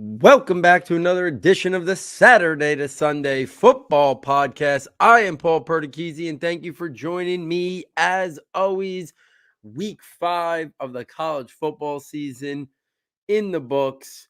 Welcome back to another edition of the Saturday to Sunday Football Podcast. I am Paul Perticchese, and thank you for joining me as always. Week 5 of the college football season in the books.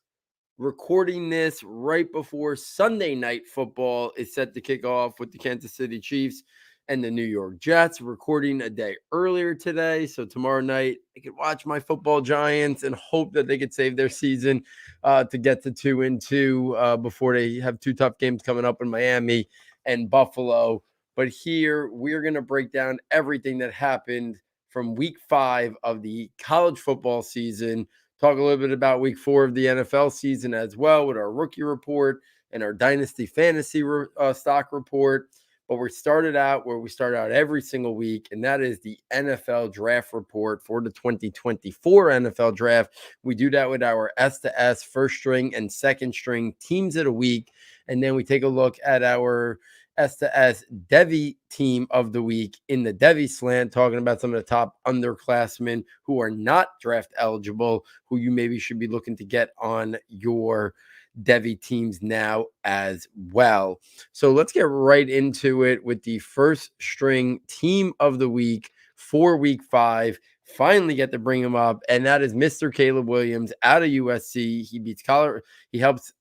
Recording this right before Sunday night football is set to kick off with the Kansas City Chiefs and the New York Jets. Recording a day earlier today, so tomorrow night I could watch my football Giants and hope that they could save their season to get to 2-2 before they have two tough games coming up in Miami and Buffalo. But here we're going to break down everything that happened from week 5 of the college football season. Talk a little bit about week 4 of the NFL season as well with our rookie report and our dynasty fantasy stock report. But we started out where we start out every single week, and that is the NFL draft report for the 2024 NFL draft. We do that with our S2S first string and second string teams of the week. And then we take a look at our S2S Devy team of the week in the Devy slant, talking about some of the top underclassmen who are not draft eligible, who you maybe should be looking to get on your Devy teams now as well. So let's get right into it with the first string team of the week for week 5. Finally get to bring him up, and that is Mr. Caleb Williams out of USC. He beats Colorado. He helps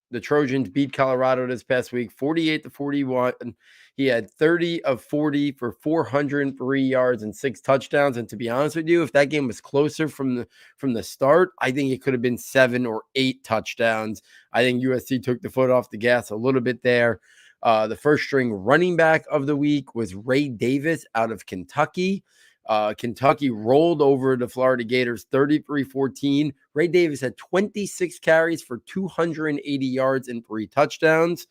the Trojans beat Colorado this past week, 48-41. He had 30 of 40 for 403 yards and 6 touchdowns. And to be honest with you, if that game was closer from the start, I think it could have been 7 or 8 touchdowns. I think USC took the foot off the gas a little bit there. The first string running back of the week was Ray Davis out of Kentucky. Kentucky rolled over the Florida Gators 33-14. Ray Davis had 26 carries for 280 yards and 3 touchdowns.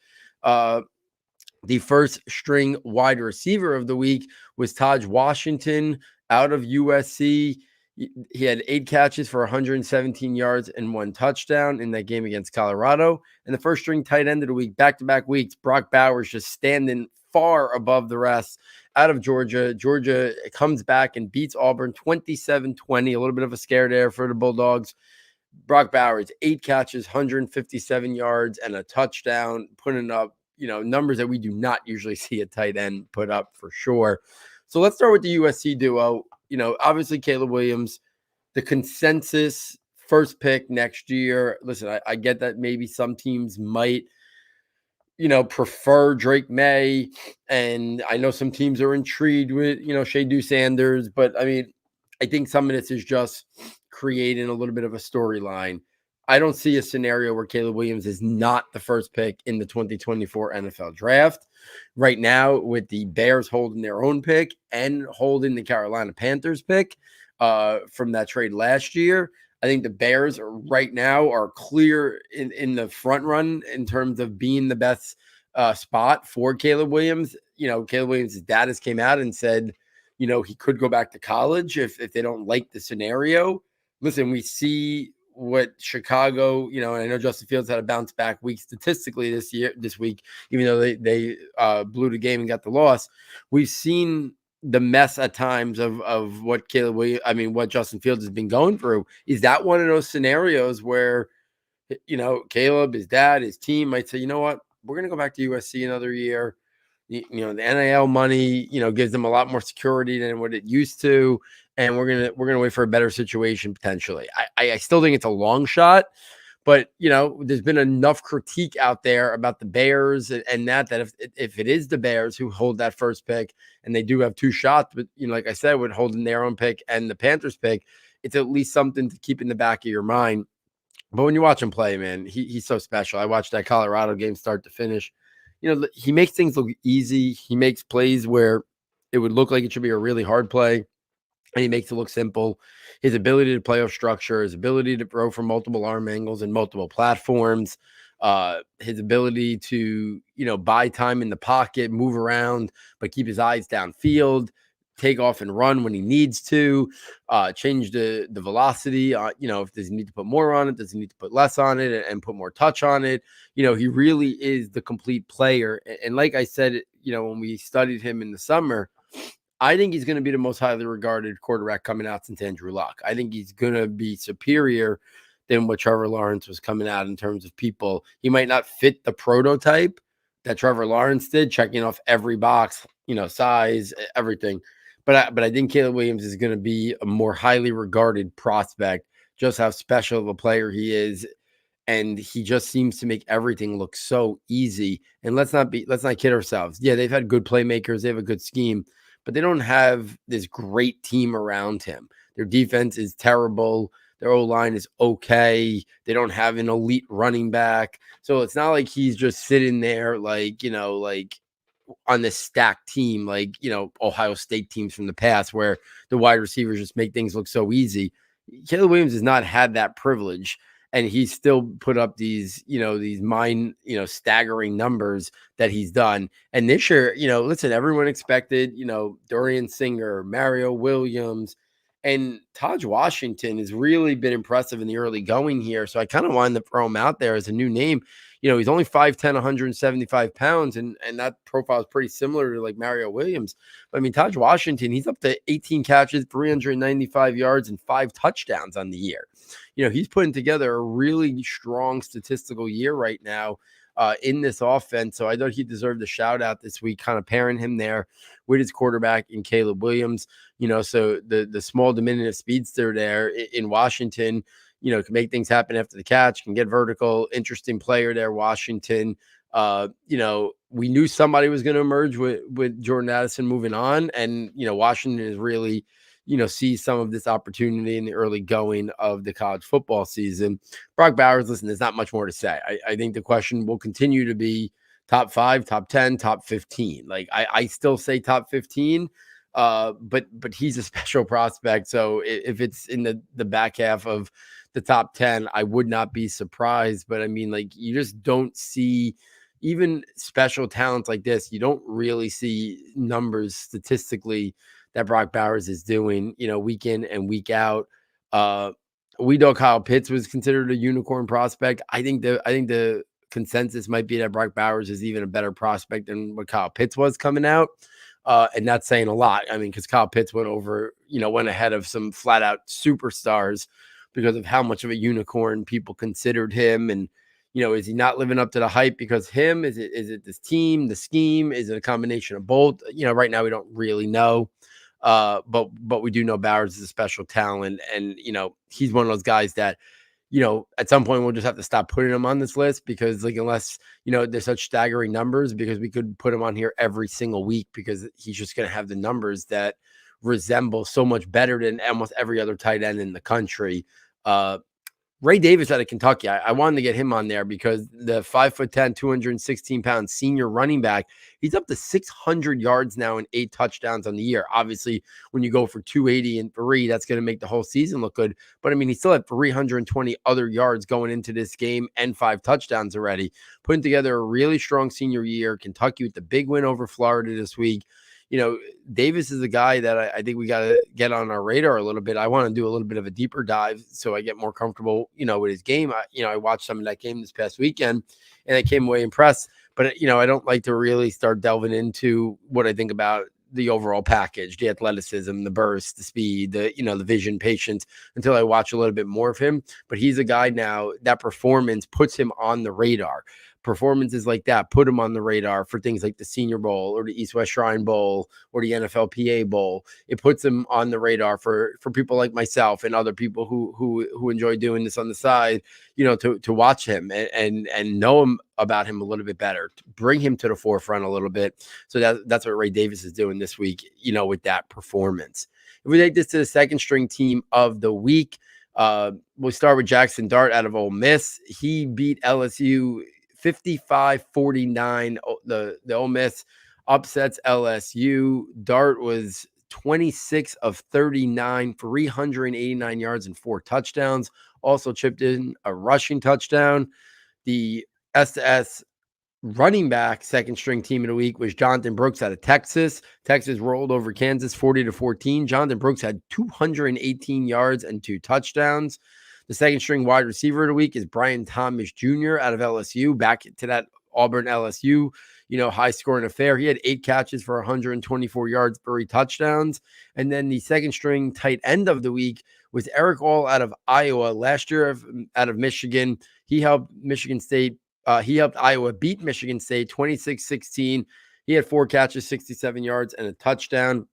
The first string wide receiver of the week was Taj Washington out of USC. He had 8 catches for 117 yards and 1 touchdown in that game against Colorado. And the first string tight end of the week, back-to-back weeks, Brock Bowers just standing far above the rest out of Georgia. Georgia comes back and beats Auburn 27-20, a little bit of a scare there for the Bulldogs. Brock Bowers, 8 catches, 157 yards, and a touchdown, putting up, numbers that we do not usually see a tight end put up for sure. So let's start with the USC duo. Obviously Caleb Williams, the consensus first pick next year. Listen, I get that maybe some teams might, prefer Drake May. And I know some teams are intrigued with, Shea Sanders. But, I think some of this is just creating a little bit of a storyline. I don't see a scenario where Caleb Williams is not the first pick in the 2024 NFL draft. Right now, with the Bears holding their own pick and holding the Carolina Panthers pick from that trade last year, I think the Bears right now are clear in the front run in terms of being the best spot for Caleb Williams. Caleb Williams' dad has came out and said, he could go back to college if they don't like the scenario. Listen, we see what Chicago, and I know Justin Fields had a bounce back week statistically this week, even though they blew the game and got the loss. We've seen the mess at times of what what Justin Fields has been going through. Is that one of those scenarios where, Caleb, his dad, his team might say, you know what, we're going to go back to USC another year. The NIL money, gives them a lot more security than what it used to. And we're gonna wait for a better situation potentially. I still think it's a long shot, but there's been enough critique out there about the Bears and that if it is the Bears who hold that first pick, and they do have 2 shots, but like I said, with holding their own pick and the Panthers pick, it's at least something to keep in the back of your mind. But when you watch him play, man, he's so special. I watched that Colorado game start to finish. He makes things look easy. He makes plays where it would look like it should be a really hard play, and he makes it look simple. His ability to play off structure, his ability to throw from multiple arm angles and multiple platforms, his ability to, buy time in the pocket, move around, but keep his eyes downfield, take off and run when he needs to, change the velocity. If does he need to put more on it, does he need to put less on it and put more touch on it? He really is the complete player. And like I said, when we studied him in the summer, I think he's going to be the most highly regarded quarterback coming out since Andrew Luck. I think he's going to be superior than what Trevor Lawrence was coming out in terms of people. He might not fit the prototype that Trevor Lawrence did, checking off every box, size, everything. But I think Caleb Williams is going to be a more highly regarded prospect, just how special of a player he is. And he just seems to make everything look so easy. And let's not kid ourselves. Yeah, they've had good playmakers, they have a good scheme, but they don't have this great team around him. Their defense is terrible. Their O-line is okay. They don't have an elite running back. So it's not like he's just sitting there like on this stacked team, like, Ohio State teams from the past where the wide receivers just make things look so easy. Caleb Williams has not had that privilege, and he's still put up these staggering numbers that he's done. And this year, listen, everyone expected, Dorian Singer, Mario Williams, and Taj Washington has really been impressive in the early going here. So I kind of wanted to throw him out there as a new name. He's only 5'10", 175 pounds, and that profile is pretty similar to like Mario Williams. But I mean, Taj Washington, he's up to 18 catches, 395 yards, and 5 touchdowns on the year. He's putting together a really strong statistical year right now in this offense. So I thought he deserved a shout out this week, kind of pairing him there with his quarterback in Caleb Williams. So the small diminutive speedster there in Washington, can make things happen after the catch, can get vertical, interesting player there, Washington. We knew somebody was going to emerge with Jordan Addison moving on. And, Washington is really, see some of this opportunity in the early going of the college football season. Brock Bowers, listen, there's not much more to say. I think the question will continue to be top 5, top 10, top 15. Like I still say top 15, but he's a special prospect. So if it's in the back half of the top 10, I would not be surprised. But I mean, like, you just don't see even special talents like this. You don't really see numbers statistically that Brock Bowers is doing, week in and week out. We know Kyle Pitts was considered a unicorn prospect. I think the consensus might be that Brock Bowers is even a better prospect than what Kyle Pitts was coming out. And that's saying a lot. I mean, because Kyle Pitts went ahead of some flat out superstars because of how much of a unicorn people considered him. And, is he not living up to the hype because him? Is it this team, the scheme? Is it a combination of both? Right now we don't really know. But we do know Bowers is a special talent. And, he's one of those guys that, at some point we'll just have to stop putting him on this list because, like, unless, there's such staggering numbers, because we could put him on here every single week because he's just going to have the numbers that resemble so much better than almost every other tight end in the country. Ray Davis out of Kentucky, I wanted to get him on there because the 5'10", 216-pound senior running back, he's up to 600 yards now and 8 touchdowns on the year. Obviously, when you go for 280 and 3, that's going to make the whole season look good. But I mean, he still had 320 other yards going into this game and 5 touchdowns already, putting together a really strong senior year. Kentucky with the big win over Florida this week. Davis is a guy that I think we got to get on our radar a little bit. I want to do a little bit of a deeper dive so I get more comfortable, with his game. I watched some of that game this past weekend and I came away impressed. But, I don't like to really start delving into what I think about the overall package, the athleticism, the burst, the speed, the vision, patience, until I watch a little bit more of him. But he's a guy now that performance puts him on the radar. Performances like that put him on the radar for things like the Senior Bowl or the East-West Shrine Bowl or the NFLPA Bowl. It puts him on the radar for people like myself and other people who enjoy doing this on the side, to watch him and know him about him a little bit better, to bring him to the forefront a little bit. So that's what Ray Davis is doing this week, with that performance. If we take this to the second string team of the week, we'll start with Jackson Dart out of Ole Miss. He beat LSU 55-49. The Ole Miss upsets LSU. Dart was 26 of 39, 389 yards and 4 touchdowns. Also chipped in a rushing touchdown. The S2S running back second string team of the week was Jonathan Brooks out of Texas. Texas rolled over Kansas 40-14. Jonathan Brooks had 218 yards and 2 touchdowns. The second string wide receiver of the week is Brian Thomas Jr. out of LSU, back to that Auburn LSU, high scoring affair. He had 8 catches for 124 yards, 3 touchdowns. And then the second string tight end of the week was Eric All out of Iowa last year, out of Michigan. He helped Michigan State. He helped Iowa beat Michigan State 26-16. He had 4 catches, 67 yards, and a touchdown.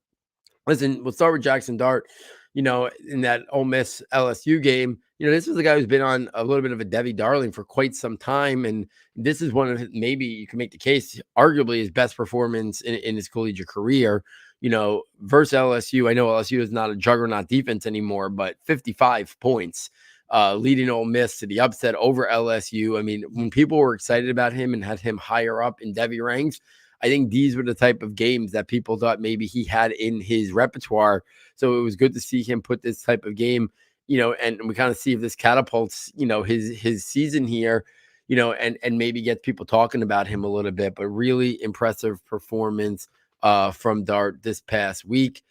Listen, we'll start with Jackson Dart. In that Ole Miss LSU game, this is a guy who's been on a little bit of a Devy darling for quite some time. And this is one of his, maybe you can make the case, arguably his best performance in his collegiate career, versus LSU. I know LSU is not a juggernaut defense anymore, but 55 points, leading Ole Miss to the upset over LSU. I mean, when people were excited about him and had him higher up in Devy ranks, I think these were the type of games that people thought maybe he had in his repertoire. So it was good to see him put this type of game, and we kind of see if this catapults, his season here, and maybe gets people talking about him a little bit. But really impressive performance from Dart this past week.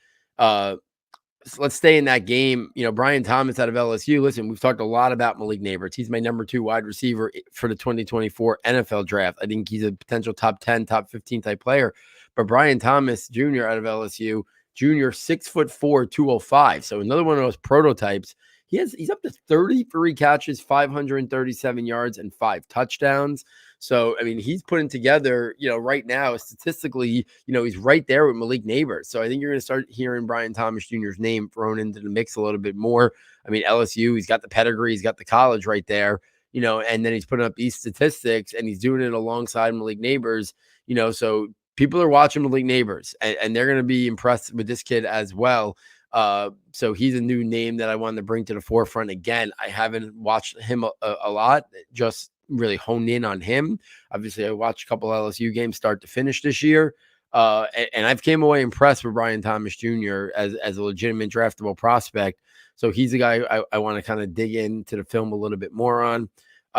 So let's stay in that game. Brian Thomas out of LSU. Listen, we've talked a lot about Malik Nabers. He's my number 2 wide receiver for the 2024 NFL draft. I think he's a potential top 10, top 15 type player. But Brian Thomas Jr. out of LSU, junior, 6'4", 205. So another one of those prototypes. He's up to 33 catches, 537 yards, and 5 touchdowns. So, I mean, he's putting together, right now, statistically, he's right there with Malik Nabers. So I think you're going to start hearing Brian Thomas Jr.'s name thrown into the mix a little bit more. I mean, LSU, he's got the pedigree, he's got the college right there, and then he's putting up these statistics and he's doing it alongside Malik Nabers, so people are watching Malik Nabers and they're going to be impressed with this kid as well. So he's a new name that I wanted to bring to the forefront. Again, I haven't watched him a lot, just really honed in on him. Obviously, I watched a couple LSU games start to finish this year. And I've came away impressed with Brian Thomas Jr. as a legitimate draftable prospect. So he's a guy I want to kind of dig into the film a little bit more on.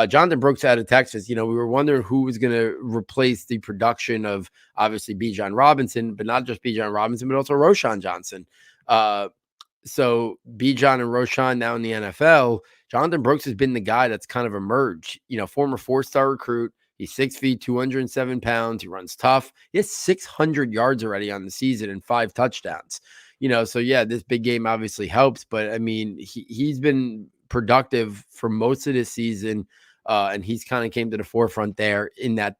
Jonathan Brooks out of Texas, we were wondering who was going to replace the production of obviously Bijan Robinson, but not just Bijan Robinson, but also Roschon Johnson. So Bijan and Roschon now in the NFL. Jonathan Brooks has been the guy that's kind of emerged, former 4-star recruit. He's 6 feet, 207 pounds. He runs tough. He has 600 yards already on the season and 5 touchdowns. So yeah, this big game obviously helps, but I mean, he's been productive for most of this season. And he's kind of came to the forefront there in that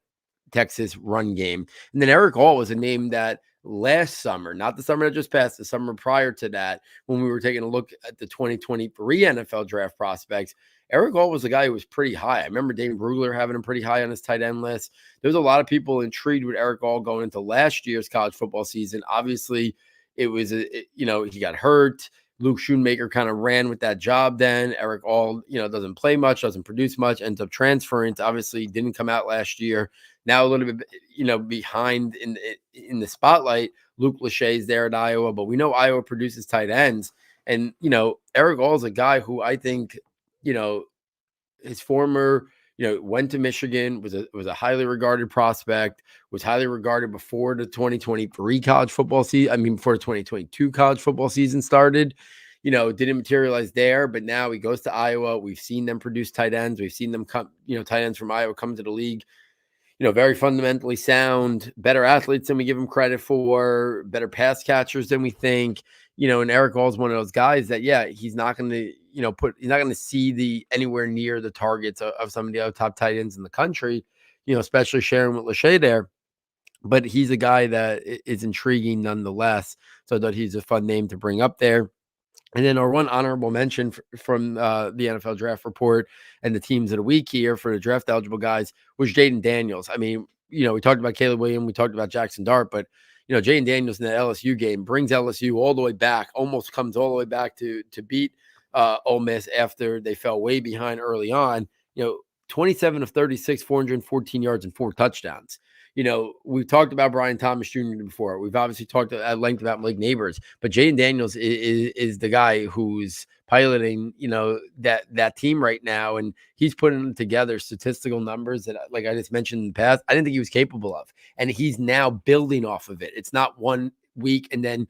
Texas run game. And then Eric All was a name that last summer, not the summer that just passed, the summer prior to that, when we were taking a look at the 2023 NFL draft prospects, Eric All was a guy who was pretty high. I remember Dane Brugler having him pretty high on his tight end list. There was a lot of people intrigued with Eric All going into last year's college football season. Obviously, it was, he got hurt. Luke Schoonmaker kind of ran with that job then. Eric All, doesn't play much, doesn't produce much, ends up transferring to, obviously didn't come out last year. Now a little bit, behind in the spotlight. Luke Lachey's there at Iowa, but we know Iowa produces tight ends. And, Eric All is a guy who I think, his former, went to Michigan, was a highly regarded prospect, was highly regarded before the 2023 college football season. I mean, before the 2022 college football season started, didn't materialize there, but now he goes to Iowa. We've seen them produce tight ends. We've seen them come, tight ends from Iowa come to the league, very fundamentally sound, better athletes than we give them credit for, better pass catchers than we think, and Eric All is one of those guys that, yeah, he's not going to, he's not going to see anywhere near the targets of some of the other top tight ends in the country, especially sharing with Lachey there. But he's a guy that is intriguing nonetheless. So I thought he's a fun name to bring up there. And then our one honorable mention from the NFL Draft Report and the teams of the week here for the draft eligible guys was Jaden Daniels. I mean, we talked about Caleb Williams, we talked about Jackson Dart, but Jaden Daniels in the LSU game brings LSU all the way back, almost comes all the way back to beat Ole Miss after they fell way behind early on. 27 of 36, 414 yards and 4 touchdowns. We've talked about Brian Thomas Jr. before. We've obviously talked at length about Malik Nabers, but Jaden Daniels is the guy who's piloting, that team right now. And he's putting together statistical numbers that, like I just mentioned in the past, I didn't think he was capable of. And he's now building off of it. It's not one week and then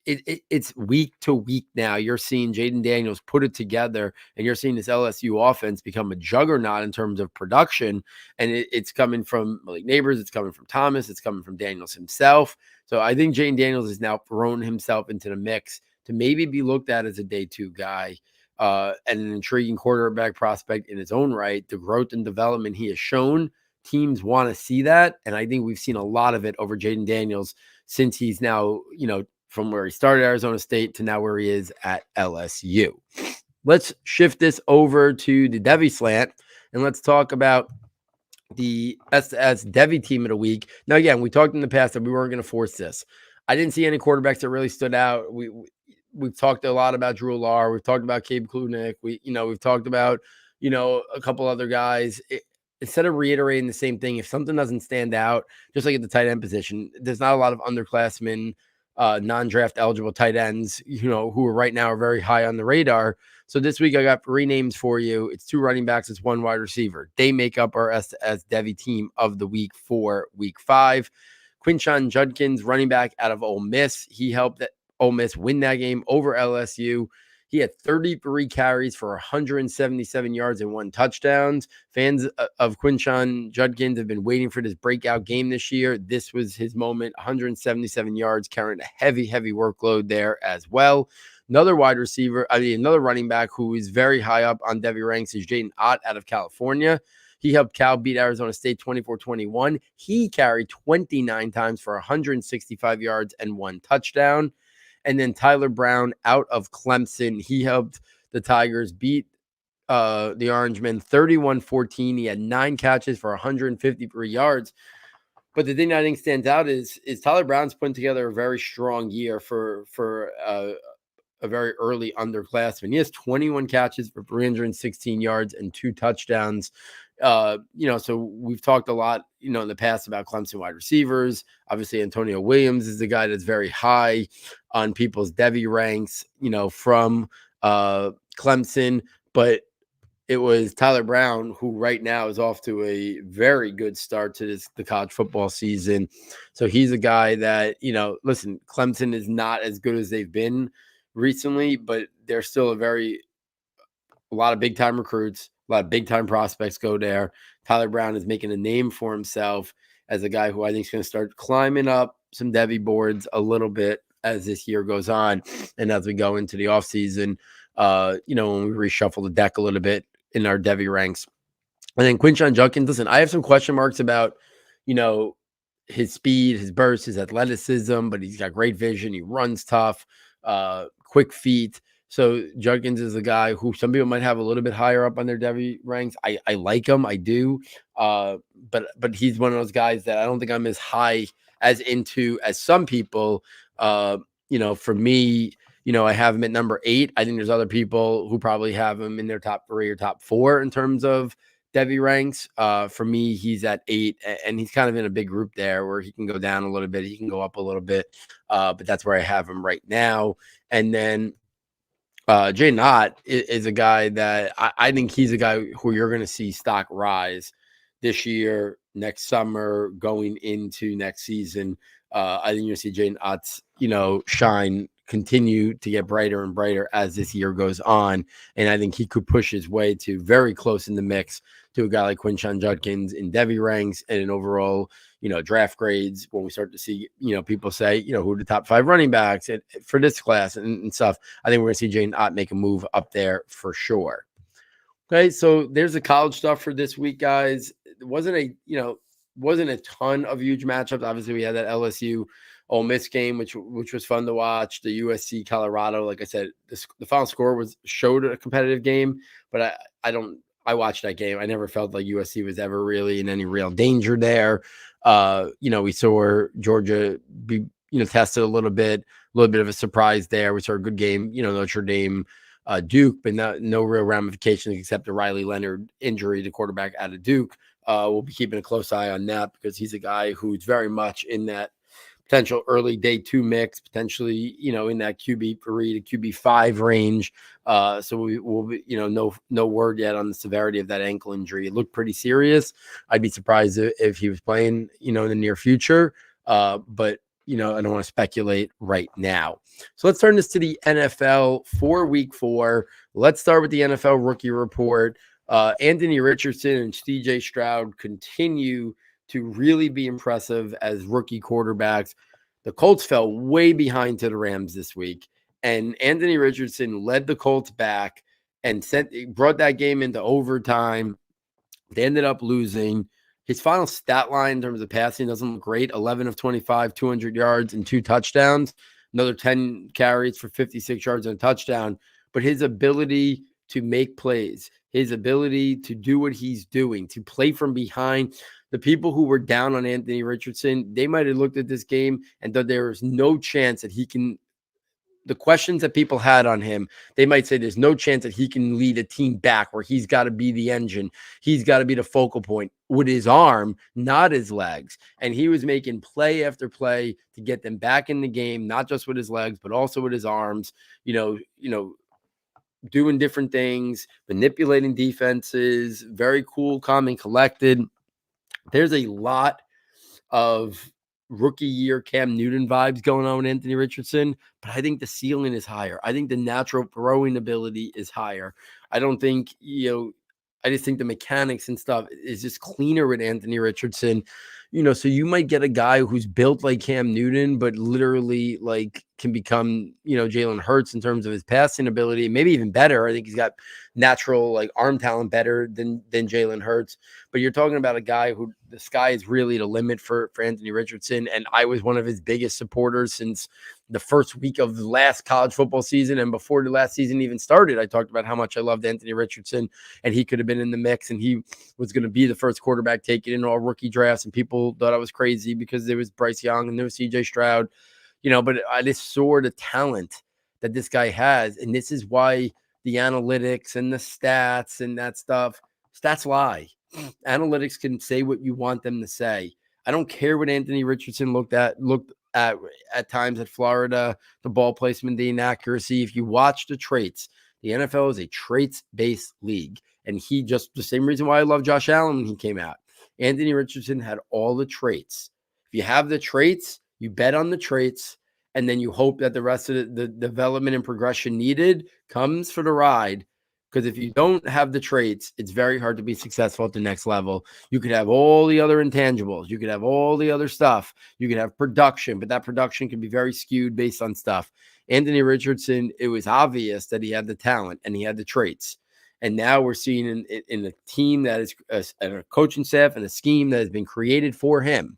it's week to week now. You're seeing Jaden Daniels put it together, and you're seeing this LSU offense become a juggernaut in terms of production. And it's coming from Malik Nabers, it's coming from Thomas, it's coming from Daniels himself. So I think Jaden Daniels has now thrown himself into the mix to maybe be looked at as a day 2 guy. and an intriguing quarterback prospect in his own right. The growth and development he has shown, teams want to see that. And I think we've seen a lot of it over Jaden Daniels since he's now, from where he started Arizona State to now where he is at LSU. Let's shift this over to the Devy slant, and let's talk about the S2S Devy team of the week. Now, again, we talked in the past that we weren't going to force this. I didn't see any quarterbacks that really stood out. We've talked a lot about Drew Lar. We've talked about Cabe Klunick. We've talked about, a couple other guys. Instead of reiterating the same thing, if something doesn't stand out, just like at the tight end position, there's not a lot of underclassmen, non-draft eligible tight ends, who are right now are very high on the radar. So this week I got 3 names for you. It's 2 running backs. It's 1 wide receiver. They make up our S2S Devy team of the week for week 5. Quinshon Judkins, running back out of Ole Miss. He helped Ole Miss win that game over LSU. He had 33 carries for 177 yards and 1 touchdown. Fans of Quinshon Judkins have been waiting for this breakout game this year. This was his moment. 177 yards, carrying a heavy, heavy workload there as well. Another running back who is very high up on Devy ranks is Jaden Ott out of California. He helped Cal beat Arizona State 24-21. He carried 29 times for 165 yards and 1 touchdown. And then Tyler Brown out of Clemson. He helped the Tigers beat the Orangemen 31-14. He had 9 catches for 153 yards. But the thing that I think stands out is Tyler Brown's putting together a very strong year for a very early underclassman. He has 21 catches for 316 yards and 2 touchdowns. So we've talked a lot, in the past about Clemson wide receivers. Obviously, Antonio Williams is the guy that's very high on people's Devy ranks, from Clemson. But it was Tyler Brown, who right now is off to a very good start to the college football season. So he's a guy that, listen, Clemson is not as good as they've been recently, but they're still a lot of big time recruits, a lot of big time prospects go there. Tyler Brown is making a name for himself as a guy who I think is going to start climbing up some Devy boards a little bit as this year goes on. And as we go into the offseason, when we reshuffle the deck a little bit in our Devy ranks. And then Quinshon Judkins, listen, I have some question marks about, his speed, his burst, his athleticism, but he's got great vision. He runs tough, quick feet. So Judkins is a guy who some people might have a little bit higher up on their Devy ranks. I like him. I do. But he's one of those guys that I don't think I'm as high as some people. For me, I have him at number 8. I think there's other people who probably have him in their top 3 or top 4 in terms of Devy ranks. For me, he's at 8, and he's kind of in a big group there where he can go down a little bit, he can go up a little bit, but that's where I have him right now. And then Jay Knott is a guy that I think he's a guy who you're going to see stock rise this year, next summer, going into next season. I think you'll see Jay Knott's, shine continue to get brighter and brighter as this year goes on. And I think he could push his way to very close in the mix to a guy like Quinshon Judkins in Devy ranks and in overall, draft grades when we start to see, people say, who are the top 5 running backs for this class and stuff. I think we're going to see Jane Ott make a move up there for sure. Okay, so there's the college stuff for this week, guys. It wasn't a ton of huge matchups. Obviously, we had that LSU Ole Miss game, which was fun to watch. The USC Colorado, like I said, the final score showed a competitive game, but I watched that game. I never felt like USC was ever really in any real danger there. We saw Georgia be tested a little bit of a surprise there. We saw a good game, Notre Dame, Duke, but no real ramifications except the Riley Leonard injury, the quarterback out of Duke. We'll be keeping a close eye on that because he's a guy who's very much in that potential early day 2 mix, potentially, in that QB3 to QB5 range. So we'll be, no word yet on the severity of that ankle injury. It looked pretty serious. I'd be surprised if he was playing, in the near future. But I don't want to speculate right now. So let's turn this to the NFL for week 4. Let's start with the NFL rookie report. Anthony Richardson and CJ Stroud continue to really be impressive as rookie quarterbacks. The Colts fell way behind to the Rams this week, and Anthony Richardson led the Colts back and brought that game into overtime. They ended up losing. His final stat line in terms of passing doesn't look great. 11 of 25, 200 yards and 2 touchdowns. Another 10 carries for 56 yards and a touchdown. But his ability to make plays, his ability to do what he's doing, to play from behind. The people who were down on Anthony Richardson, they might have looked at this game and thought there was no chance that he can. The questions that people had on him, they might say there's no chance that he can lead a team back, where he's got to be the engine. He's got to be the focal point with his arm, not his legs. And he was making play after play to get them back in the game, not just with his legs, but also with his arms, doing different things, manipulating defenses, very cool, calm, and collected. There's a lot of rookie year Cam Newton vibes going on with Anthony Richardson, but I think the ceiling is higher. I think the natural throwing ability is higher. I don't think, I just think the mechanics and stuff is just cleaner with Anthony Richardson. So you might get a guy who's built like Cam Newton, but literally like can become, Jalen Hurts in terms of his passing ability, maybe even better. I think he's got natural like arm talent better than Jalen Hurts. But you're talking about a guy who the sky is really the limit for Anthony Richardson. And I was one of his biggest supporters since the first week of the last college football season. And before the last season even started, I talked about how much I loved Anthony Richardson, and he could have been in the mix, and he was going to be the first quarterback taken in all rookie drafts. And people thought I was crazy because there was Bryce Young and there was CJ Stroud, but I just saw the talent that this guy has. And this is why the analytics and the stats and that stuff, stats lie. Analytics can say what you want them to say. I don't care what Anthony Richardson looked at times at Florida, the ball placement, the inaccuracy. If you watch the traits, the NFL is a traits-based league. And he just, the same reason why I love Josh Allen when he came out. Anthony Richardson had all the traits. If you have the traits, you bet on the traits, and then you hope that the rest of the development and progression needed comes for the ride. Because if you don't have the traits, it's very hard to be successful at the next level. You could have all the other intangibles. You could have all the other stuff. You could have production, but that production can be very skewed based on stuff. Anthony Richardson, it was obvious that he had the talent and he had the traits. And now we're seeing in a team that is a coaching staff and a scheme that has been created for him.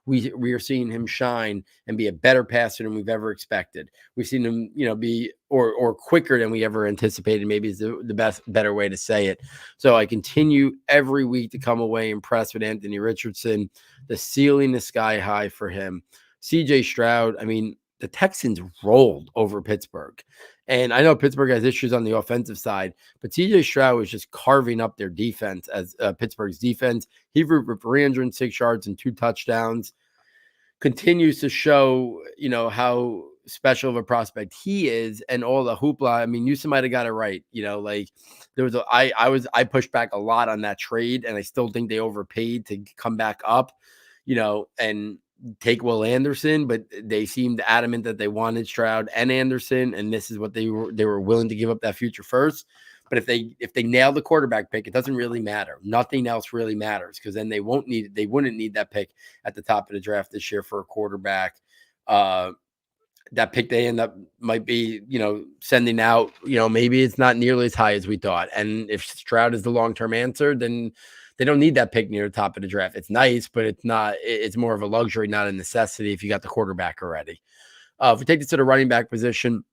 We are seeing him shine and be a better passer than we've ever expected. We've seen him, be or quicker than we ever anticipated. Maybe is the better way to say it. So I continue every week to come away impressed with Anthony Richardson. The ceiling is sky high for him. CJ Stroud, I mean, the Texans rolled over Pittsburgh. And I know Pittsburgh has issues on the offensive side, but CJ Stroud was just carving up their defense as Pittsburgh's defense. He threw for 306 yards and 2 touchdowns. Continues to show, how special of a prospect he is, and all the hoopla. I mean, you might have got it right. Like there was I pushed back a lot on that trade, and I still think they overpaid to come back up, and take Will Anderson, but they seemed adamant that they wanted Stroud and Anderson, and this is what they were willing to give up that future first. But if they nail the quarterback pick, it doesn't really matter. Nothing else really matters, because then they wouldn't need that pick at the top of the draft this year for a quarterback. That pick they end up might be, sending out, maybe it's not nearly as high as we thought. And if Stroud is the long-term answer, then they don't need that pick near the top of the draft. It's nice, but it's not. It's more of a luxury, not a necessity if you got the quarterback already. If we take this to the running back position,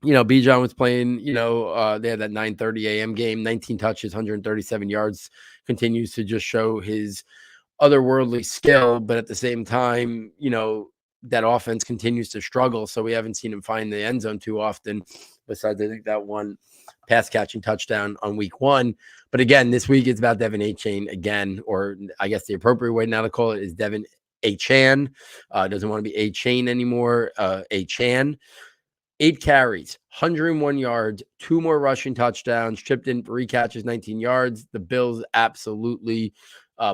Bijan was playing, they had that 9:30 a.m. game, 19 touches, 137 yards, continues to just show his otherworldly skill. But at the same time, that offense continues to struggle. So we haven't seen him find the end zone too often, besides I think that one pass catching touchdown on week 1. But again, this week it's about Devin Achane again, or I guess the appropriate way now to call it is Devin Achane. Doesn't want to be Achane anymore. Achane. 8 carries, 101 yards, 2 more rushing touchdowns, chipped in 3 catches, 19 yards. The Bills absolutely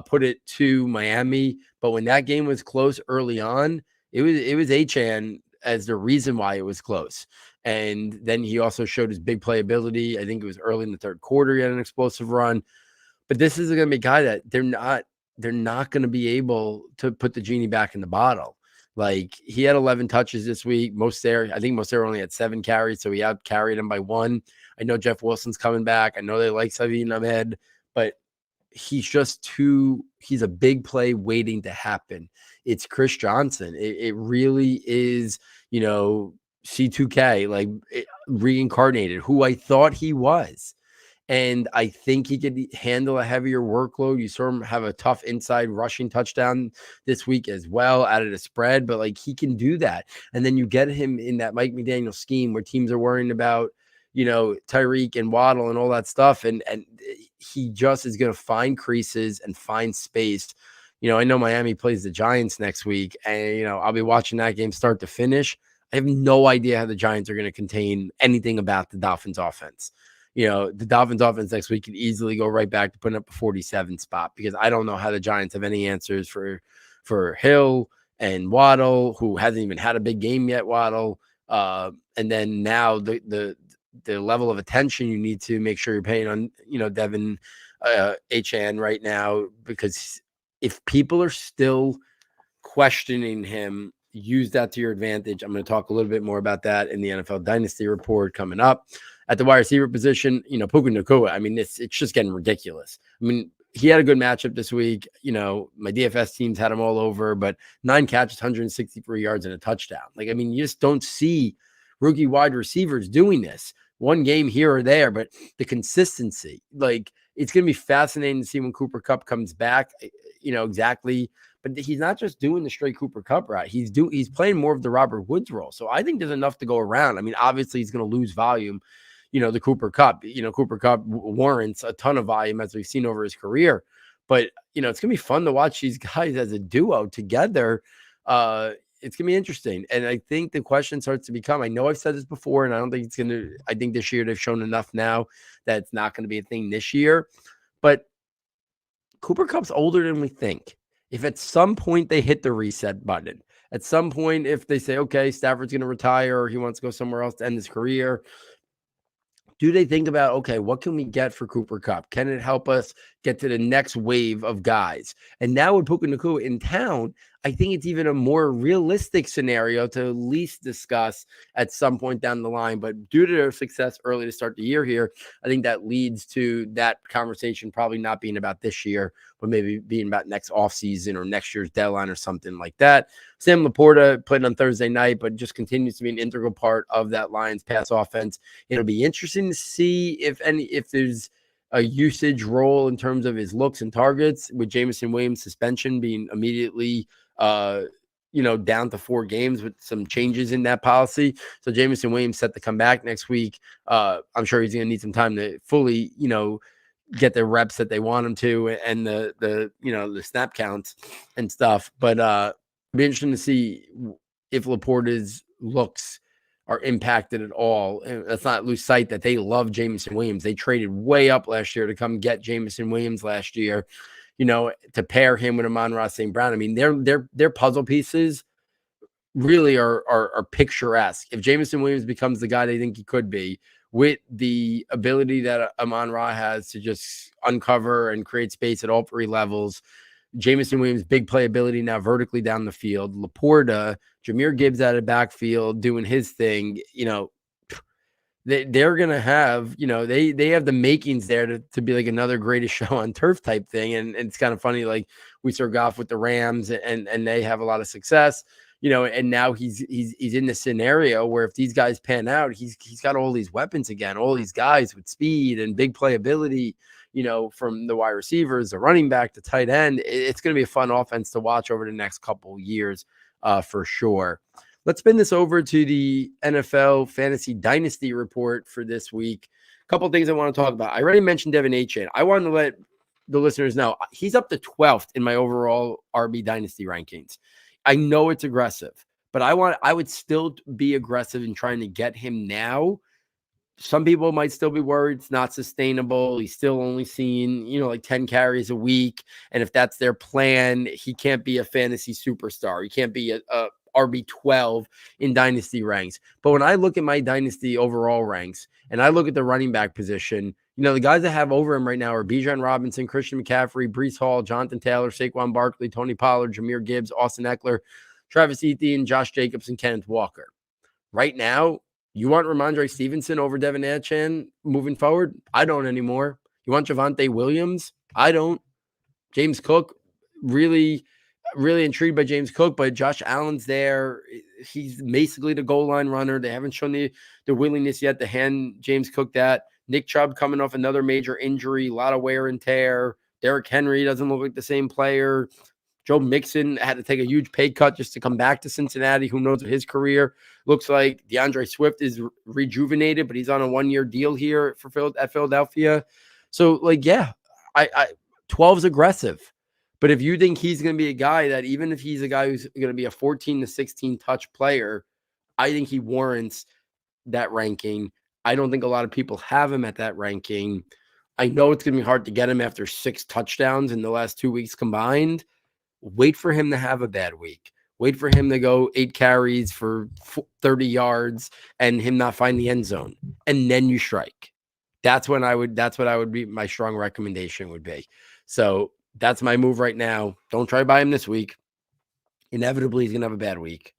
put it to Miami. But when that game was close early on, it was Achane as the reason why it was close. And then he also showed his big playability. I think it was early in the third quarter. He had an explosive run. But this is going to be a guy that they're not going to be able to put the genie back in the bottle. Like, he had 11 touches this week. I think Mostert only had 7 carries, so he out carried him by 1. I know Jeff Wilson's coming back. I know they like Savine Ahmed, but he's a big play waiting to happen. It's Chris Johnson. It really is, C2K, like reincarnated, who I thought he was. And I think he could handle a heavier workload. You saw him have a tough inside rushing touchdown this week as well, out of the spread, but like he can do that. And then you get him in that Mike McDaniel scheme where teams are worrying about, Tyreek and Waddle and all that stuff. And he just is going to find creases and find space. I know Miami plays the Giants next week, and, I'll be watching that game start to finish. I have no idea how the Giants are going to contain anything about the Dolphins offense. The Dolphins offense next week could easily go right back to putting up a 47 spot, because I don't know how the Giants have any answers for Hill and Waddle, who hasn't even had a big game yet, Waddle. And then now the level of attention you need to make sure you're paying on, Devin Achan right now, because if people are still questioning him, use that to your advantage. I'm going to talk a little bit more about that in the NFL Dynasty Report coming up. At the wide receiver position, Puka Nacua, I mean, it's just getting ridiculous. I mean, he had a good matchup this week. My DFS teams had him all over, but 9 catches, 163 yards and a touchdown. Like, I mean, you just don't see rookie wide receivers doing this. One game here or there, but the consistency, like, it's going to be fascinating to see when Cooper Kupp comes back, exactly. But he's not just doing the straight Cooper Kupp route. He's playing more of the Robert Woods role. So I think there's enough to go around. I mean, obviously he's going to lose volume, the Cooper Kupp. Cooper Kupp warrants a ton of volume, as we've seen over his career. But, it's going to be fun to watch these guys as a duo together. It's going to be interesting. And I think the question starts to become, I know I've said this before, and I don't think it's going to, I think this year they've shown enough now that it's not going to be a thing this year. But Cooper Kupp's older than we think. If at some point they hit the reset button, at some point, if they say, okay, Stafford's going to retire, or he wants to go somewhere else to end his career, do they think about, okay, what can we get for Cooper Kupp? Can it help us get to the next wave of guys? And now with Puka Nacua in town, I think it's even a more realistic scenario to at least discuss at some point down the line. But due to their success early to start the year here, I think that leads to that conversation probably not being about this year, but maybe being about next offseason or next year's deadline or something like that. Sam Laporta played on Thursday night, but just continues to be an integral part of that Lions pass offense. It'll be interesting to see if there's a usage role in terms of his looks and targets, with Jameson Williams' suspension being immediately down to 4 games with some changes in that policy. So Jameson Williams set to come back next week. I'm sure he's going to need some time to fully, get the reps that they want him to, and the snap counts and stuff. But it'll be interesting to see if Laporta's looks are impacted at all. And let's not lose sight that they love Jameson Williams. They traded way up last year to come get Jameson Williams last year, to pair him with Amon-Ra St. Brown. I mean, their puzzle pieces really are picturesque. If Jameson Williams becomes the guy they think he could be, with the ability that Amon-Ra has to just uncover and create space at all 3 levels, Jameson Williams, big playability now vertically down the field, Laporta, Jahmyr Gibbs out of backfield doing his thing, they're going to have, they have the makings there to be like another greatest show on turf type thing. And it's kind of funny, like we saw Goff with the Rams, and they have a lot of success, and now he's in this scenario where if these guys pan out, he's got all these weapons again, all these guys with speed and big playability, from the wide receivers, the running back, the tight end. It's going to be a fun offense to watch over the next couple years, for sure. Let's spin this over to the NFL Fantasy Dynasty Report for this week. A couple of things I want to talk about. I already mentioned Devin Achan. I wanted to let the listeners know he's up to 12th in my overall RB Dynasty rankings. I know it's aggressive, but I would still be aggressive in trying to get him now. Some people might still be worried it's not sustainable. He's still only seeing, like 10 carries a week. And if that's their plan, he can't be a fantasy superstar. He can't be a RB12 in dynasty ranks. But when I look at my dynasty overall ranks and I look at the running back position, the guys that have over him right now are Bijan Robinson, Christian McCaffrey, Breece Hall, Jonathan Taylor, Saquon Barkley, Tony Pollard, Jahmyr Gibbs, Austin Eckler, Travis Etienne, Josh Jacobs, and Kenneth Walker. Right now, You want Ramondre Stevenson over Devin Achane moving forward? I don't anymore. You want Javonte Williams? I don't. James Cook, really, really intrigued by James Cook, but Josh Allen's there. He's basically the goal line runner. They haven't shown the willingness yet to hand James Cook that. Nick Chubb coming off another major injury, a lot of wear and tear. Derrick Henry doesn't look like the same player. Joe Mixon had to take a huge pay cut just to come back to Cincinnati. Who knows what his career looks like? DeAndre Swift is rejuvenated, but he's on a one-year deal here at Philadelphia. So, I 12's aggressive. But if you think he's going to be a guy that, even if he's a guy who's going to be a 14 to 16 touch player, I think he warrants that ranking. I don't think a lot of people have him at that ranking. I know it's going to be hard to get him after 6 touchdowns in the last 2 weeks combined. Wait for him to have a bad week. Wait for him to go 8 carries for 30 yards and him not find the end zone. And then you strike. That's what I would be, my strong recommendation would be. So that's my move right now. Don't try to buy him this week. Inevitably, he's going to have a bad week.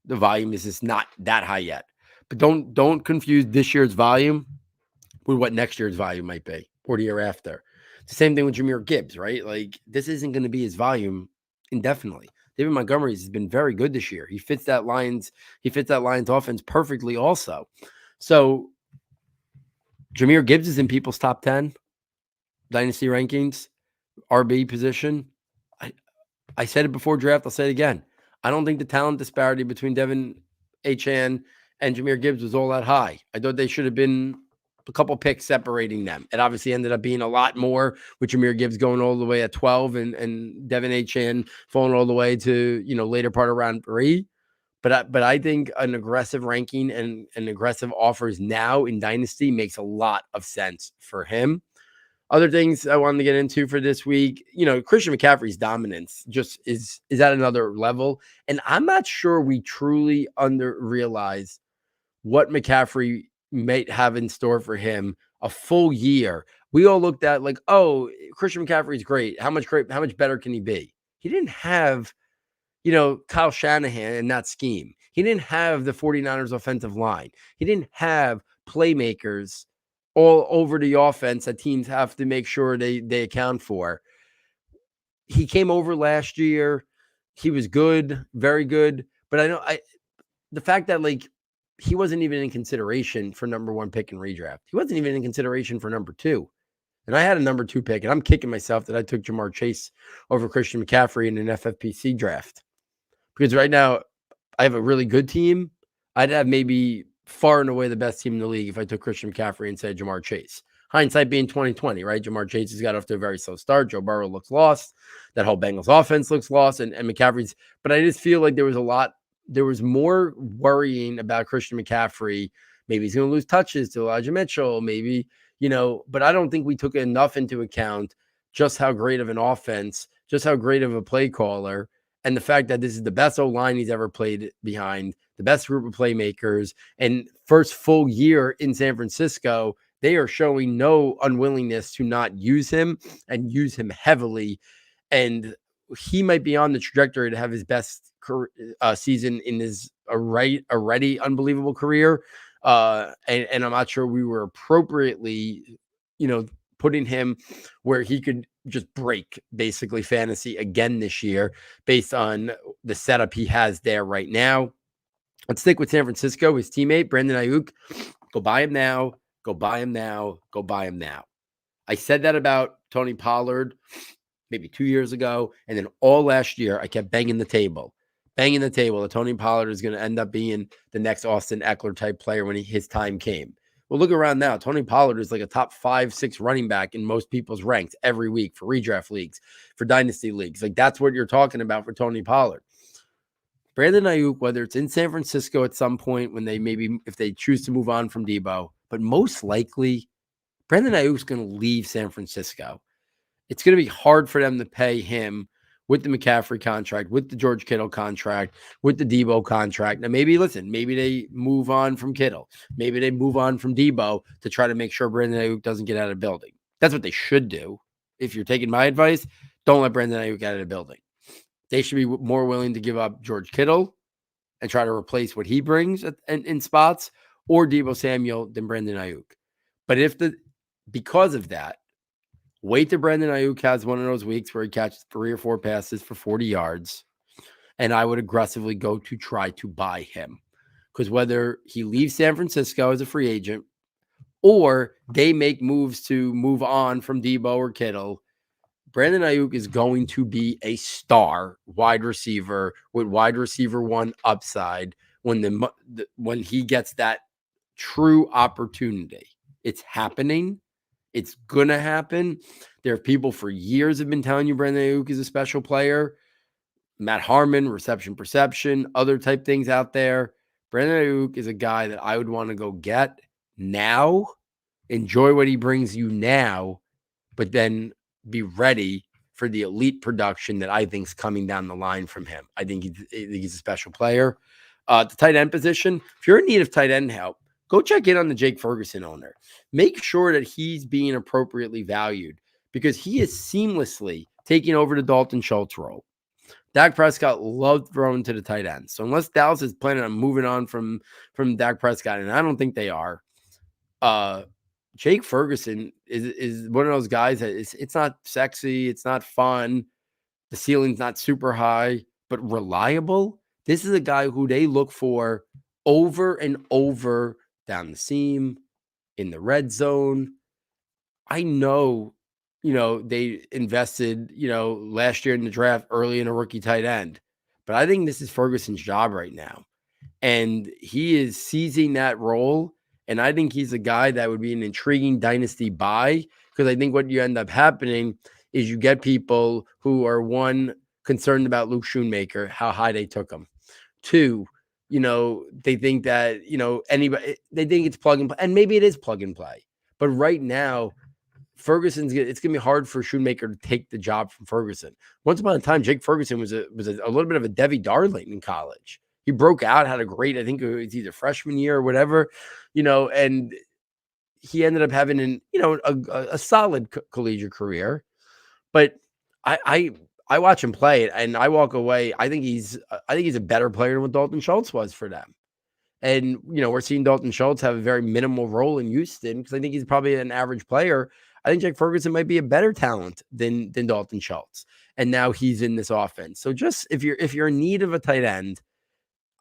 The volume is just not that high yet. But don't confuse this year's volume with what next year's volume might be or the year after. It's the same thing with Jahmyr Gibbs, right? Like, this isn't going to be his volume indefinitely. David Montgomery has been very good this year. He fits that Lions offense perfectly also. So Jahmyr Gibbs is in people's top 10 dynasty rankings, RB position. I said it before draft. I'll say it again. I don't think the talent disparity between Devin Achane and Jahmyr Gibbs was all that high. I thought they should have been a couple picks separating them. It obviously ended up being a lot more, with Jahmyr Gibbs going all the way at 12 and Devin Achane falling all the way to, later part of round 3. But I think an aggressive ranking and aggressive offers now in Dynasty makes a lot of sense for him. Other things I wanted to get into for this week, Christian McCaffrey's dominance just is at another level. And I'm not sure we truly realize what McCaffrey might have in store for him a full year. We all looked at like, oh, Christian McCaffrey's great. How much better can he be? He didn't have, Kyle Shanahan in that scheme. He didn't have the 49ers offensive line. He didn't have playmakers all over the offense that teams have to make sure they account for. He came over last year. He was good, very good. But the fact that he wasn't even in consideration for number 1 pick in redraft. He wasn't even in consideration for number 2. And I had a number 2 pick, and I'm kicking myself that I took Jamar Chase over Christian McCaffrey in an FFPC draft. Because right now, I have a really good team. I'd have maybe far and away the best team in the league if I took Christian McCaffrey instead of Jamar Chase. Hindsight being 2020, right? Jamar Chase has got off to a very slow start. Joe Burrow looks lost. That whole Bengals offense looks lost. And McCaffrey's, but I just feel like there was more worrying about Christian McCaffrey. Maybe he's going to lose touches to Elijah Mitchell, maybe, but I don't think we took enough into account just how great of an offense, just how great of a play caller, and the fact that this is the best O-line he's ever played behind, the best group of playmakers, and first full year in San Francisco, they are showing no unwillingness to not use him and use him heavily. And he might be on the trajectory to have his best season in his already unbelievable career. And I'm not sure we were appropriately, putting him where he could just break basically fantasy again this year based on the setup he has there right now. Let's stick with San Francisco. His teammate, Brandon Ayuk, go buy him now. Go buy him now. Go buy him now. I said that about Tony Pollard maybe 2 years ago. And then all last year, I kept banging the table that Tony Pollard is going to end up being the next Austin Eckler type player when his time came. Well, look around now. Tony Pollard is like a top 5-6 running back in most people's ranks every week for redraft leagues, for dynasty leagues. Like, that's what you're talking about for Tony Pollard. Brandon Ayuk, whether it's in San Francisco at some point when if they choose to move on from Debo, but most likely Brandon Ayuk's going to leave San Francisco. It's going to be hard for them to pay him with the McCaffrey contract, with the George Kittle contract, with the Debo contract. Now, maybe they move on from Kittle. Maybe they move on from Debo to try to make sure Brandon Ayuk doesn't get out of the building. That's what they should do. If you're taking my advice, don't let Brandon Ayuk out of the building. They should be more willing to give up George Kittle and try to replace what he brings in spots, or Deebo Samuel than Brandon Ayuk. But because of that, wait till Brandon Ayuk has one of those weeks where he catches 3 or 4 passes for 40 yards, and I would aggressively go to try to buy him. Because whether he leaves San Francisco as a free agent or they make moves to move on from Deebo or Kittle, Brandon Ayuk is going to be a star wide receiver with wide receiver 1 upside when he gets that true opportunity. It's happening. It's going to happen. There are people for years have been telling you Brandon Ayuk is a special player. Matt Harmon, reception perception, other type things out there. Brandon Ayuk is a guy that I would want to go get now, enjoy what he brings you now, but then be ready for the elite production that I think is coming down the line from him. I think he's a special player. The tight end position, if you're in need of tight end help, go check in on the Jake Ferguson owner. Make sure that he's being appropriately valued because he is seamlessly taking over the Dalton Schultz role. Dak Prescott loved throwing to the tight end. So unless Dallas is planning on moving on from Dak Prescott, and I don't think they are, Jake Ferguson is one of those guys that it's not sexy, it's not fun, the ceiling's not super high, but reliable. This is a guy who they look for over and over down the seam, in the red zone. I know, they invested, last year in the draft early in a rookie tight end, but I think this is Ferguson's job right now. And he is seizing that role. And I think he's a guy that would be an intriguing dynasty buy because I think what you end up happening is you get people who are, one, concerned about Luke Schoonmaker, how high they took him. 2, they think that, anybody, they think it's plug and play. And maybe it is plug and play. But right now, it's going to be hard for Schoonmaker to take the job from Ferguson. Once upon a time, Jake Ferguson was a little bit of a Devy darling in college. He broke out, had a great, I think it was either freshman year or whatever, and he ended up having a solid collegiate career. But I watch him play and I walk away. I think he's a better player than what Dalton Schultz was for them. And, we're seeing Dalton Schultz have a very minimal role in Houston because I think he's probably an average player. I think Jake Ferguson might be a better talent than Dalton Schultz. And now he's in this offense. So just if you're in need of a tight end,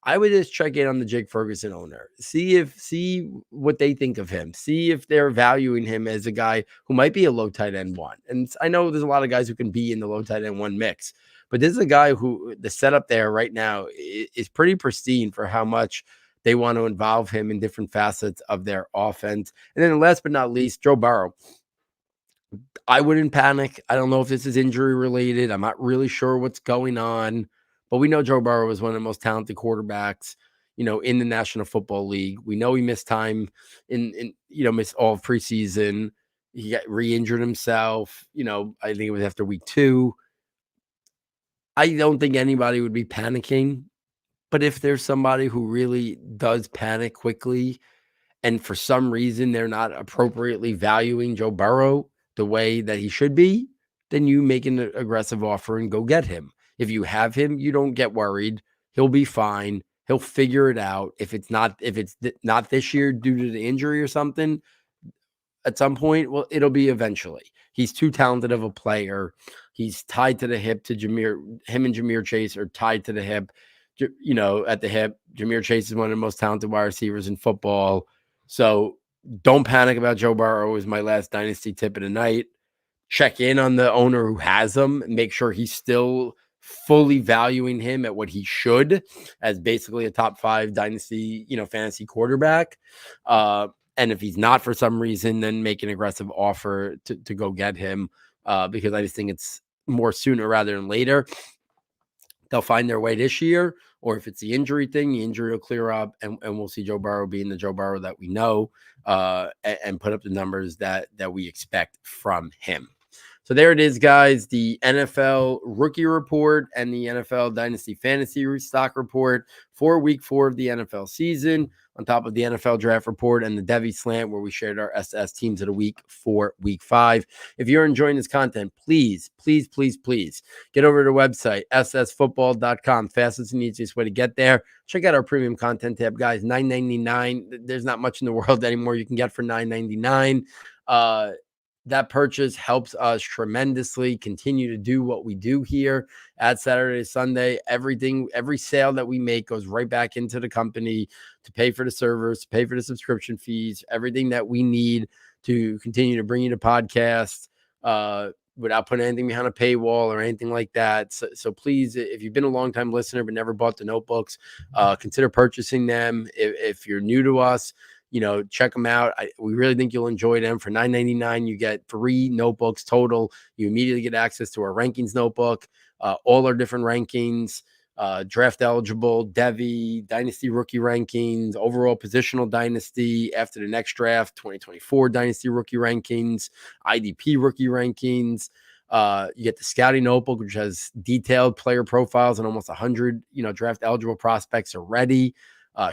I would just check in on the Jake Ferguson owner, see what they think of him, see if they're valuing him as a guy who might be a low tight end 1. And I know there's a lot of guys who can be in the low tight end 1 mix, but this is a guy who the setup there right now is pretty pristine for how much they want to involve him in different facets of their offense. And then last but not least, Joe Burrow. I wouldn't panic. I don't know if this is injury related. I'm not really sure what's going on, but we know Joe Burrow is one of the most talented quarterbacks, in the National Football League. We know he missed time missed all of preseason. He got re-injured himself. I think it was after week 2. I don't think anybody would be panicking, but if there's somebody who really does panic quickly and for some reason they're not appropriately valuing Joe Burrow the way that he should be, then you make an aggressive offer and go get him. If you have him, you don't get worried. He'll be fine. He'll figure it out. If it's not this year due to the injury or something, at some point, well, it'll be eventually. He's too talented of a player. He's tied to the hip to Jameer. Him and Jameer Chase are tied to the hip. At the hip. Jameer Chase is one of the most talented wide receivers in football. So don't panic about Joe Burrow is my last dynasty tip of the night. Check in on the owner who has him and make sure he's still fully valuing him at what he should as basically a top 5 dynasty, fantasy quarterback. And if he's not for some reason, then make an aggressive offer to go get him because I just think it's more sooner rather than later. They'll find their way this year, or if it's the injury thing, the injury will clear up and we'll see Joe Burrow being the Joe Burrow that we know and put up the numbers that we expect from him. So there it is, guys. The NFL Rookie Report and the NFL Dynasty Fantasy Stock Report for Week 4 of the NFL season, on top of the NFL Draft Report and the Devy Slant, where we shared our S2S Teams of the Week for Week 5. If you're enjoying this content, please get over to the website, ssfootball.com. Fastest and easiest way to get there. Check out our premium content tab, guys. $9.99. There's not much in the world anymore you can get for $9.99. That purchase helps us tremendously continue to do what we do here at Saturday to Sunday. Every sale that we make goes right back into the company to pay for the servers, to pay for the subscription fees, everything that we need to continue to bring you the podcast without putting anything behind a paywall or anything like that. So please, if you've been a long-time listener but never bought the notebooks, consider purchasing them. If you're new to us, check them out. We really think you'll enjoy them. For $9.99, you get 3 notebooks total. You immediately get access to our rankings notebook, all our different rankings, draft eligible, Devy, dynasty rookie rankings, overall positional dynasty after the next draft, 2024 dynasty rookie rankings, IDP rookie rankings. You get the scouting notebook, which has detailed player profiles and almost 100, draft eligible prospects already.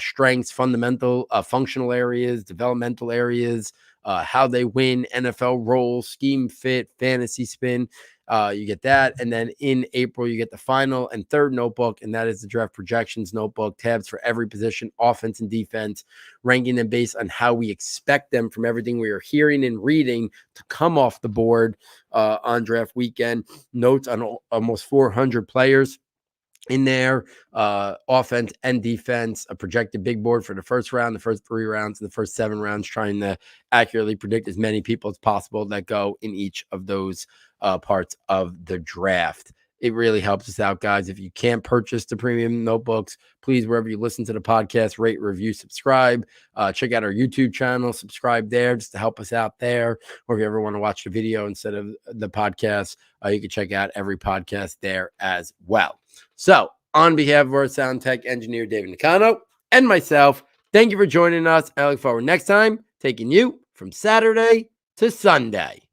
Strengths, functional areas, developmental areas, how they win, NFL roles, scheme fit, fantasy spin. You get that. And then in April, you get the final and third notebook, and that is the draft projections notebook, tabs for every position, offense and defense, ranking them based on how we expect them from everything we are hearing and reading to come off the board on draft weekend. Notes on almost 400 players in there, offense and defense, a projected big board for the first round, the first 3 rounds, and the first 7 rounds, trying to accurately predict as many people as possible that go in each of those parts of the draft. It really helps us out, guys. If you can't purchase the premium notebooks, please, wherever you listen to the podcast, rate, review, subscribe. Check out our YouTube channel, subscribe there just to help us out there. Or if you ever want to watch the video instead of the podcast, you can check out every podcast there as well. So, on behalf of our sound tech engineer, David Nicano, and myself, thank you for joining us. I look forward next time taking you from Saturday to Sunday.